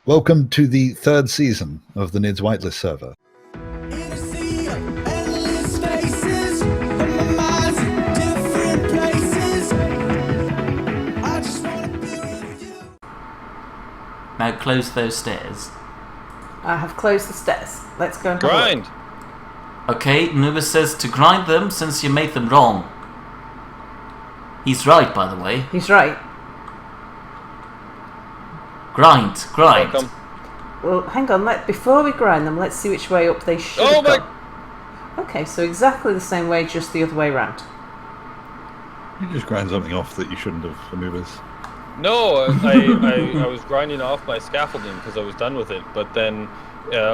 Welcome to the third season of the Nidd's Whitelist server. Now close those stairs. I have closed the stairs. Let's go and grind. Okay, Anubiz says to grind them since you made them wrong. He's right, by the way. He's right. Grind. Welcome. Well, hang on. Before we grind them, let's see which way up they should have gone. Okay, so exactly the same way, just the other way around. You just grind something off that you shouldn't have, Anubiz. No, I was grinding off my scaffolding because I was done with it, but then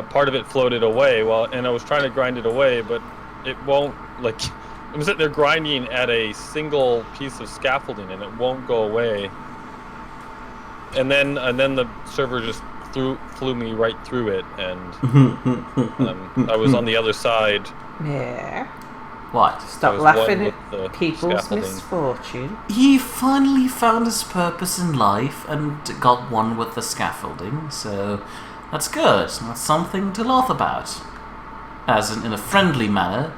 part of it floated away. And I was trying to grind it away, but it won't. Like, I'm sitting there grinding at a single piece of scaffolding, and it won't go away. And then the server just flew me right through it, and I was on the other side. Yeah. What? Stop laughing at people's misfortune. He finally found his purpose in life and got one with the scaffolding, so that's good. That's something to laugh about. As in a friendly manner,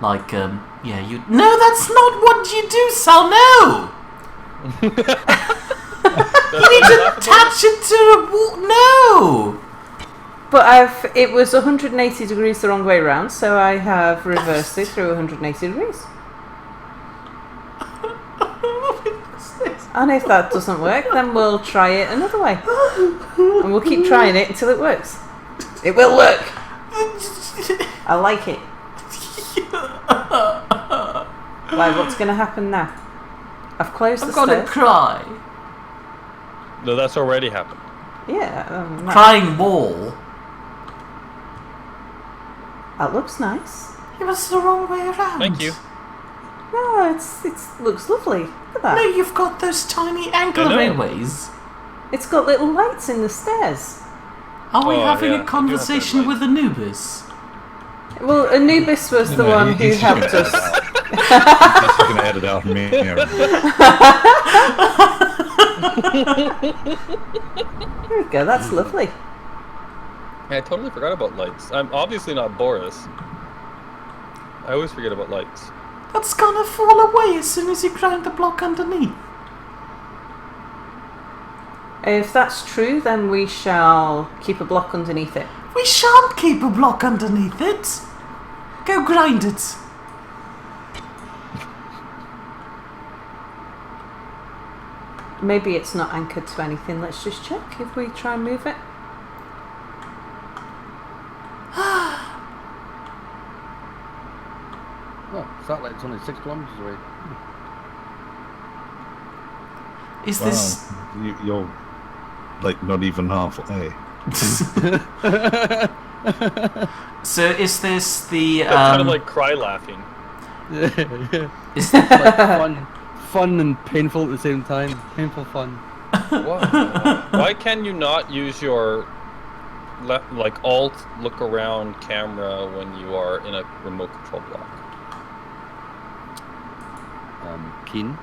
like, yeah, you... No, that's not what you do, Sal, no! You need to attach it to a wall, no! But it was 180 degrees the wrong way round, so I have reversed it through 180 degrees. And if that doesn't work, then we'll try it another way. And we'll keep trying it until it works. It will work! I like it. Right, what's going to happen now? I've closed the stairs. I'm going to cry. No, that's already happened. Yeah. Crying wall. That looks nice. It was the wrong way around. Thank you. No, it looks lovely. Look at that. No, you've got those tiny angle railways. It's got little lights in the stairs. Are we having a conversation with Anubiz? Well, Anubiz was the one who helped us. He's going to edit out me. There we go, that's lovely. Yeah, I totally forgot about lights. I'm obviously not Boris. I always forget about lights. That's gonna fall away as soon as you grind the block underneath. If that's true, then we shall keep a block underneath it. We shan't keep a block underneath it. Go grind it. Maybe it's not anchored to anything. Let's just check if we try and move it. Oh, satellite's only 6 kilometers away. Is this... You're, like, not even halfway. So is this the... kind of like cry laughing. Is like fun and painful at the same time. Painful fun. Why can you not use your like alt look around camera when you are in a remote control block? Keen.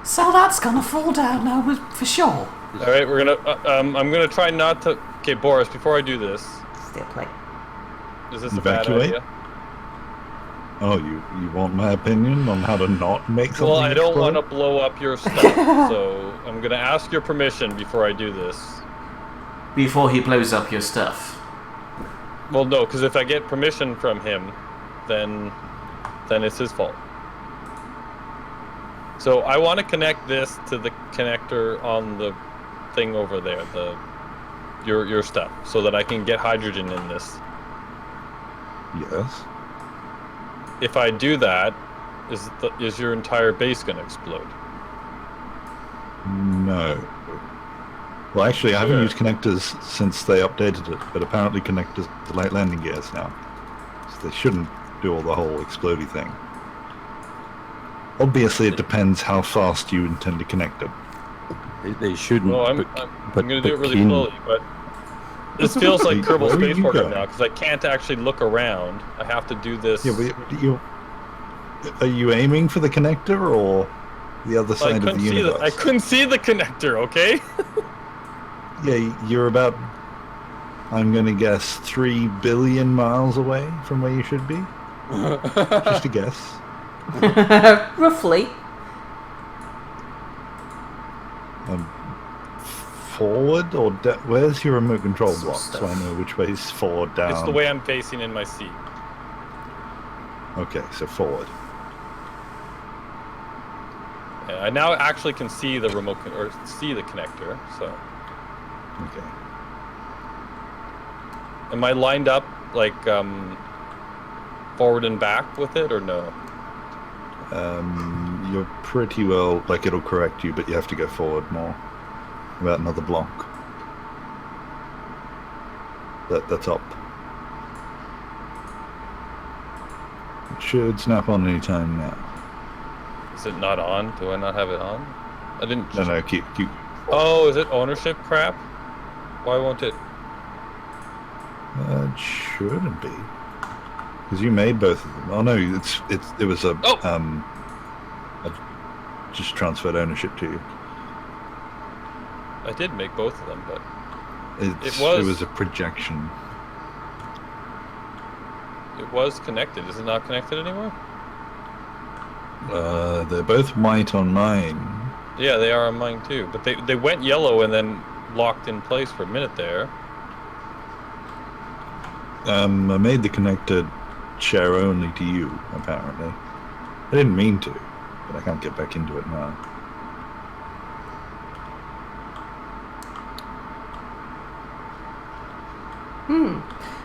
So that's gonna fall down now for sure. All right, we're gonna. I'm gonna try not to. Okay, Boris. Before I do this, stay play. Is this a bad idea? Oh, you want my opinion on how to not make something? Well, I don't explode? want to blow up your stuff, so I'm gonna ask your permission before I do this. Before he blows up your stuff. Well, no, because if I get permission from him, then it's his fault. So I want to connect this to the connector on the thing over there, your stuff, so that I can get hydrogen in this. Yes. If I do that, is your entire base going to explode? No. Well, actually, I haven't used connectors since they updated it, but apparently connectors to light landing gears now. So they shouldn't do all the whole explodey thing. Obviously, it depends how fast you intend to connect them. They shouldn't. No, I'm going to do it really slowly, but this feels like Kerbal Space Program now, because I can't actually look around. I have to do this. Yeah, but are you aiming for the connector, or The other side of the universe. I couldn't see the connector. Okay. Yeah, you're about, I'm going to guess, 3 billion miles away from where you should be. Just a guess. Roughly. Forward or where's your remote control block so I know which way is forward, down? It's the way I'm facing in my seat. Okay, so forward. Yeah, I now actually can see the or see the connector. So, Okay. am I lined up like forward and back with it, or no? You're pretty well, like it'll correct you, but you have to go forward more. About another block. That's up. It should snap on any time now. Is it not on? Do I not have it on? I didn't. No, keep. Oh, is it ownership crap? Why won't it? It shouldn't be. Because you made both of them. Oh no, it was a I just transferred ownership to you. I did make both of them, but It was was a projection. it was connected. Is it not connected anymore? They're both white on mine. Yeah, they are on mine too. But they went yellow and then locked in place for a minute there. I made the connector share only to you, apparently. I didn't mean to, but I can't get back into it now.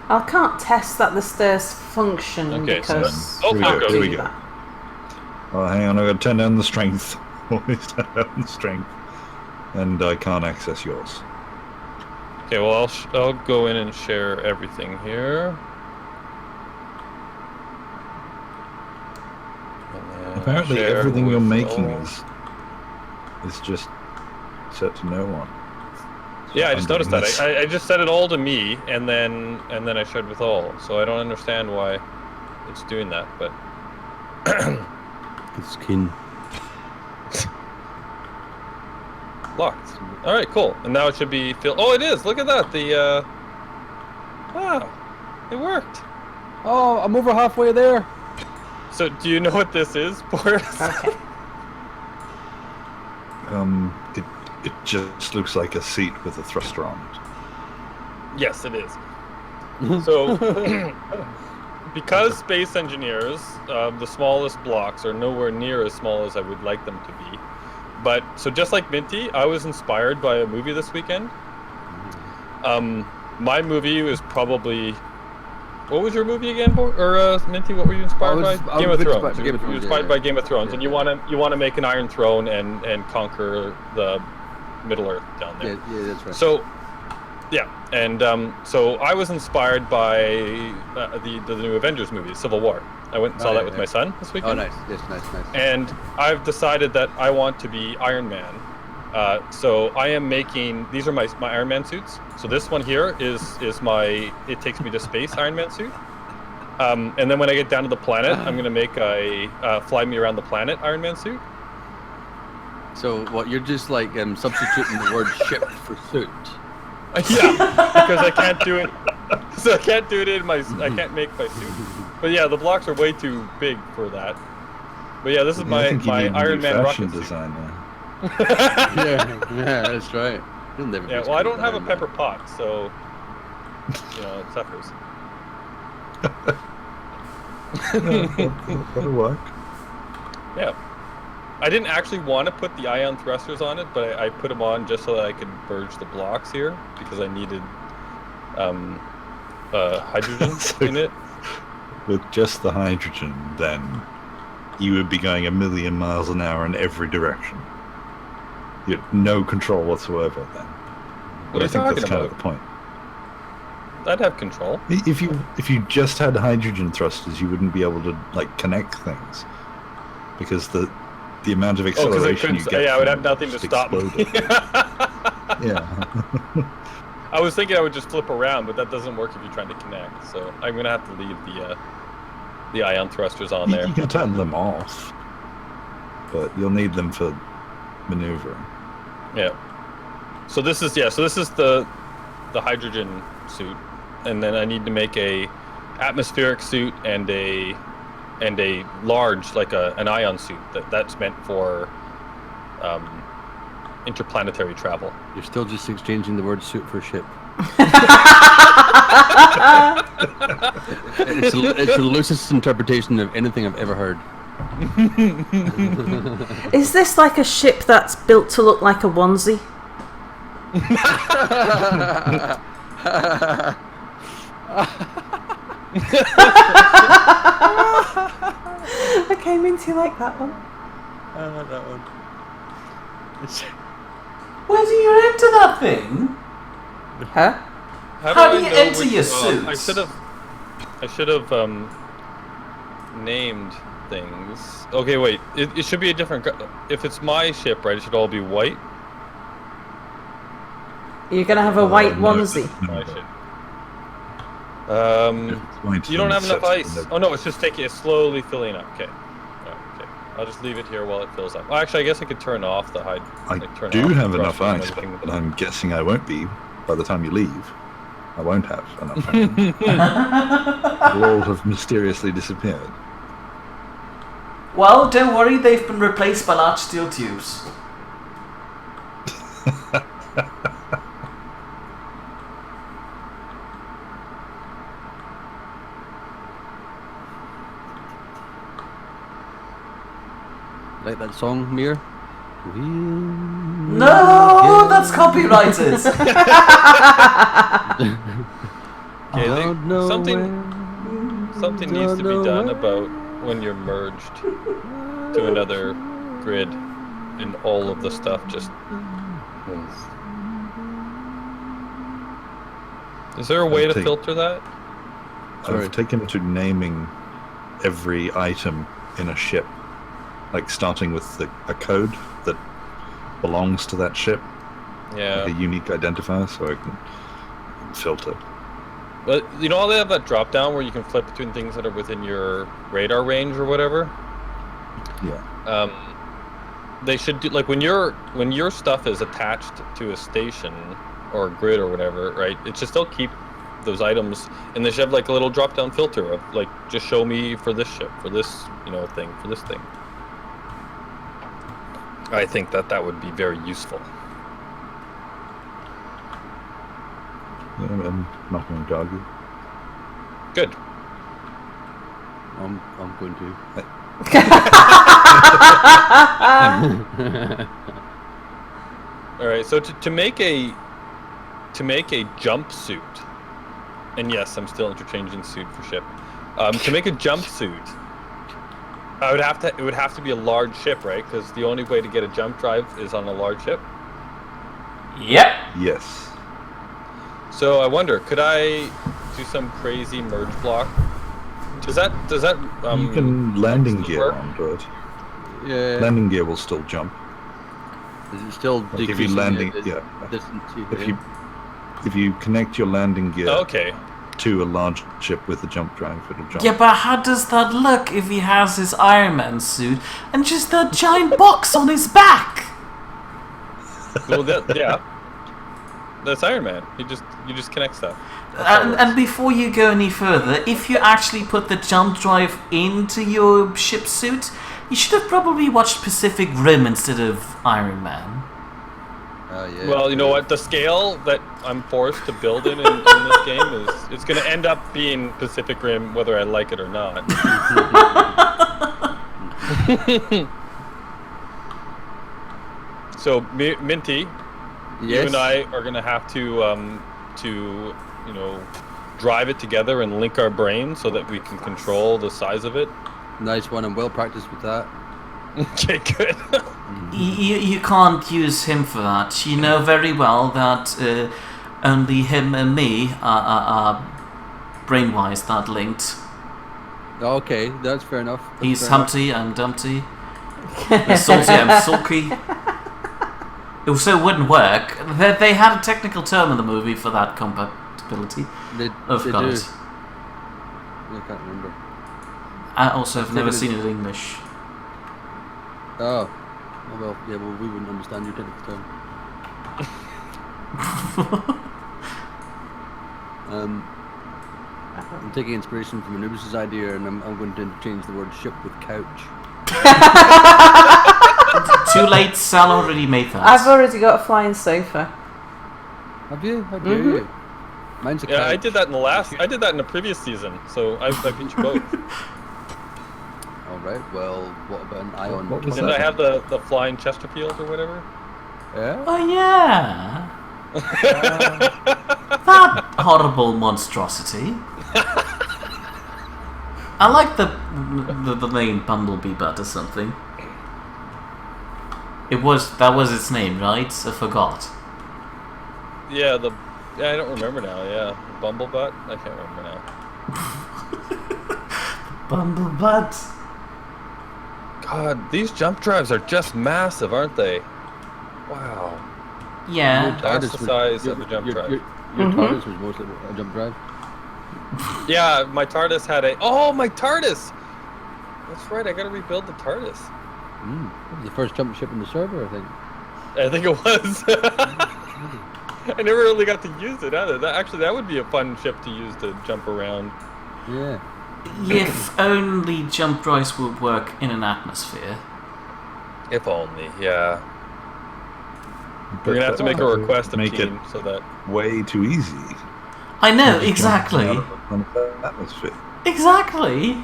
I can't test that the stairs function Okay, so because then- I can't here we do go. that. Oh, hang on, I've got to turn down the strength. Always turn down the strength. And I can't access yours. Okay, well I'll go in and share everything here. And then Apparently share everything you're with making all- is just set to no one. Yeah, I just noticed that. This. I just set it all to me, and then I shared with all. So I don't understand why it's doing that, but It's keen. locked. All right, cool. And now it should be filled. Oh, it is. Look at that. Wow, it worked. Oh, I'm over halfway there. So do you know what this is, Boris? Okay. It just looks like a seat with a thruster on it. Yes, it is. So, because space engineers, the smallest blocks are nowhere near as small as I would like them to be. But, so just like Minty, I was inspired by a movie this weekend. My movie was probably... What was your movie again, Minty? What were you inspired by? Game of Thrones. Game of Thrones. You were inspired by Game of Thrones, and you want to make an Iron Throne and conquer the Middle Earth down there. Yeah, that's right. So, yeah, and so I was inspired by the new Avengers movie, Civil War. I went and saw that with my son this weekend. Oh, nice. Yes, nice. And I've decided that I want to be Iron Man. So I am making, these are my Iron Man suits. So this one here is my, it takes me to space Iron Man suit. And then when I get down to the planet, I'm going to make a fly me around the planet Iron Man suit. So what? You're just like substituting the word ship for suit. Yeah, because I can't do it. So I can't do it in my, I can't make my suit. But yeah, the blocks are way too big for that. But yeah, this is my Iron Man rocket suit. Designer. yeah, that's right. You'll never. Yeah, well, I don't have a pepper pot, so you know it suffers. That'll work. Yeah, I didn't actually want to put the ion thrusters on it, but I put them on just so that I could merge the blocks here because I needed hydrogen in it. With just the hydrogen, then you would be going 1,000,000 miles an hour in every direction. You had no control whatsoever then. What are you I think talking that's kind about? of the point. I'd have control. If you just had hydrogen thrusters, you wouldn't be able to like connect things because the amount of acceleration you get. Yeah, I would have from nothing to just stop me. exploding. Yeah. I was thinking I would just flip around, but that doesn't work if you're trying to connect. So I'm gonna have to leave the ion thrusters on there. You can turn them off. but you'll need them for maneuvering. Yeah. So this is the hydrogen suit, and then I need to make a atmospheric suit and a large, like an ion suit that's meant for interplanetary travel. You're still just exchanging the word suit for ship. It's the loosest interpretation of anything I've ever heard. Is this like a ship that's built to look like a onesie? Okay, Minty, like that one. That one. Where do you enter that thing? Huh? How do I you know enter which- your I suits? should have named things. Okay, wait. It should be a different. If it's my ship, right? It should all be white. You're gonna have a white No, onesie. My ship. It's going to You don't be have enough set ice. in the- Oh no, it's just taking it slowly filling up. Okay. Okay. I'll just leave it here while it fills up. Well, actually, I guess I could turn off the hide. I turn do off have the enough thrusters ice, and everything. but I'm guessing I won't be by the time you leave. I won't have enough ice. They'll all have mysteriously disappeared. Well, don't worry, they've been replaced by large steel tubes. Like that song, Mir? No, that's copyrighted. Okay, I think something Don't needs to be know done where. about when you're merged to another grid, and all of the stuff just. Is there a way to take- filter that? Sorry. I've taken to naming every item in a ship, like starting with a code that belongs to that ship, Yeah. like a unique identifier, so I can filter. But you know how they have that drop down where you can flip between things that are within your radar range or whatever? Yeah. They should do, like, when your stuff is attached to a station or a grid or whatever, right? It should still keep those items, and they should have like a little drop down filter of like, just show me for this ship, for this, thing, for this thing. I think that would be very useful. Yeah, I'm not going to argue. Good. I'm going to. All right. So to make a jumpsuit, and yes, I'm still interchanging suit for ship. To make a jumpsuit, it would have to be a large ship, right? Because the only way to get a jump drive is on a large ship. Yep. Yes. So I wonder, could I do some crazy merge block? Does that You can landing still gear work? onto it. Yeah. Landing gear will still jump. Is it still Like if you decreasing landing, the yeah. distance you If you connect your landing gear Okay. to a large ship with a jump drive, it'll jump. Yeah, but how does that look if he has his Ironman suit and just that giant box on his back? Well, that's Ironman. You just connect stuff. And before you go any further, if you actually put the jump drive into your ship suit, you should have probably watched Pacific Rim instead of Iron Man. Yeah. Well, you know what? The scale that I'm forced to build in this game it's going to end up being Pacific Rim, whether I like it or not. So, Minty, you Yes. and I are going to have to drive it together and link our brains so that we can control the size of it. Nice one. I'm well practiced with that. Okay, good. You can't use him for that. You know very well that only him and me are brain-wise that linked. Okay, that's fair enough. That's He's fair enough. Humpty, I'm Dumpty. He's Salty, I'm Sulky. It also wouldn't work. They had a technical term in the movie for that compatibility. They I do. forgot it. I can't remember. I also have never think it seen it in English. Oh. Oh well, yeah, well, we wouldn't understand your technical term. I'm taking inspiration from Anubiz's idea, and I'm going to interchange the word ship with couch. Too late, Sal already made that. I've already got a flying sofa. Have you? How dare you? Mine's a couch. Yeah, I did that in the previous season, so I beat you both. Alright, well, what about an ion? What was Didn't that? I have the flying Chesterfield or whatever? Yeah? Oh yeah. That horrible monstrosity. I like the name Bumblebee Butt or something. That was its name, right? I forgot. Yeah, I don't remember now. Yeah, Bumblebutt. I can't remember now. Bumblebutt. God, these jump drives are just massive, aren't they? Wow. Yeah. That's the size of a jump drive. Your TARDIS was mostly a jump drive. Yeah, my TARDIS had my TARDIS! That's right, I gotta rebuild the TARDIS. That was the first jump ship in the server, I think. I think it was. I never really got to use it either. That would be a fun ship to use to jump around. Yeah. If only jump drives would work in an atmosphere. If only, yeah. But We're gonna have to make a request of make it Team so that... way too easy. I know, Just exactly. jumping out of the atmosphere. Exactly.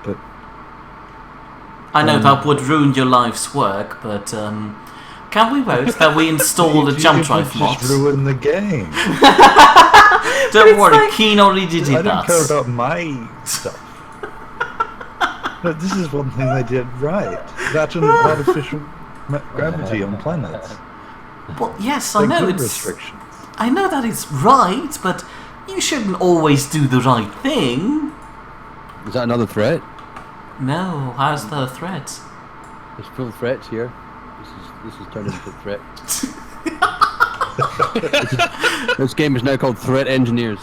But I know that would ruin your life's work, but can we vote that we install the jump drive just mods? ruin the game. Don't worry, like- Keen already did I don't that. care about my stuff. No, this is one thing they did right. That and artificial gravity on planets. Well, yes, I They're know good it's. restrictions. I know that it's right, but you shouldn't always do the right thing. Is that another threat? No, how's the threat? There's full threats here. This is turned into a threat. This game is now called Threat Engineers.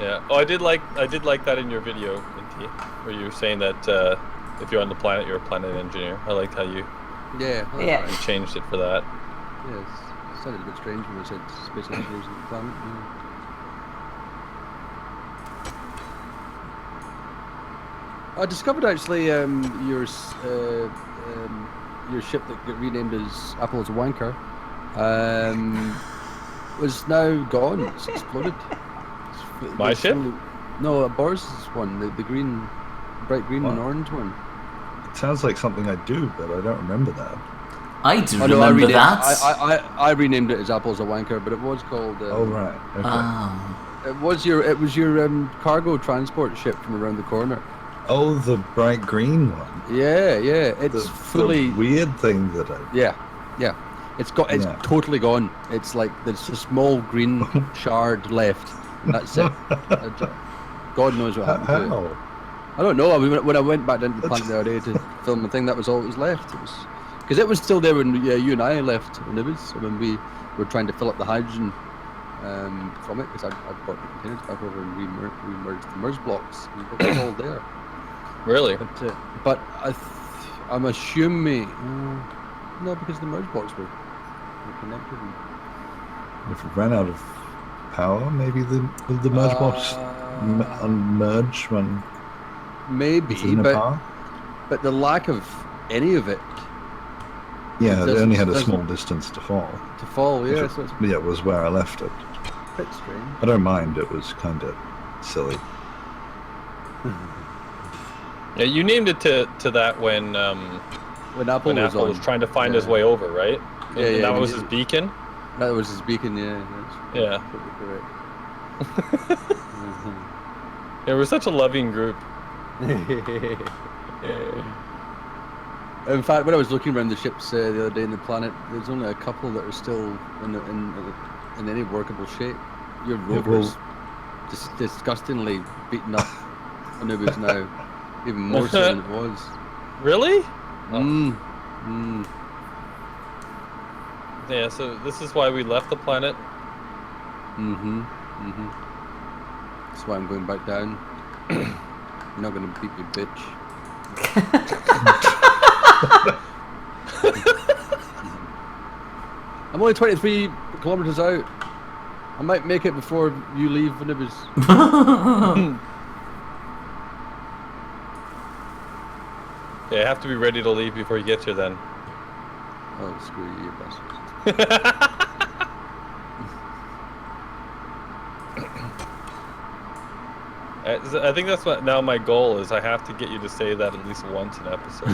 Yeah. Oh, I did like that in your video, Minty, where you were saying that if you're on the planet, you're a planet engineer. I liked how you Yeah. Yeah. changed it for that. Yeah, it sounded a bit strange when I said space engineers on the planet. I discovered actually your ship that got renamed as Apple as a Wanker was now gone. It's exploded. My ship? No, Boris's one, the green, bright green and What? orange one. It sounds like something I do, but I don't remember that. I do Oh, no, remember renamed, that. I renamed it as Apple as a Wanker, but it was called. Oh right. Okay. Oh. It was your cargo transport ship from around the corner. Oh, the bright green one. Yeah, it's The fully. weird thing that I. Yeah. It's Yeah. totally gone. It's like there's a small green shard left. And that's it. God knows what happened to it. How? I don't know. I mean, when I went back down to the planet the other day to film the thing, that was all that was left. It was because it was still there when you and I left Anubiz. When we were trying to fill up the hydrogen from it, because I brought the containers back over and remerged the merge blocks. And it was all there. Really? But I'm assuming no, because the merge blocks were connected. If it ran out of power, maybe the merge box unmerge when Maybe, it's in a power. but the lack of any of it Yeah, it only had a doesn't- small distance to fall. to fall, yeah, Which so it's Yeah, it was where I left it. a bit strange. I don't mind. It was kind of silly. Yeah, you named it to that when Apple when was Apple on, was trying to find his way over, right? Yeah, And yeah, that he was did. his beacon. That was his beacon, yeah. That's Yeah. totally correct. Yeah, we're such a loving group. In fact, when I was looking around the ships the other day in the planet, there's only a couple that are still in any workable shape. Your rover's just disgustingly beaten up. Anubiz now, even more so than it was. Really? Mm. Yeah. So this is why we left the planet. That's why I'm going back down. You're not going to beat me, bitch. I'm only 23 kilometers out. I might make it before you leave, Anubiz. Yeah, you have to be ready to leave before you get here then. Oh, screw you, bastards. I think that's what now my goal is. I have to get you to say that at least once an episode.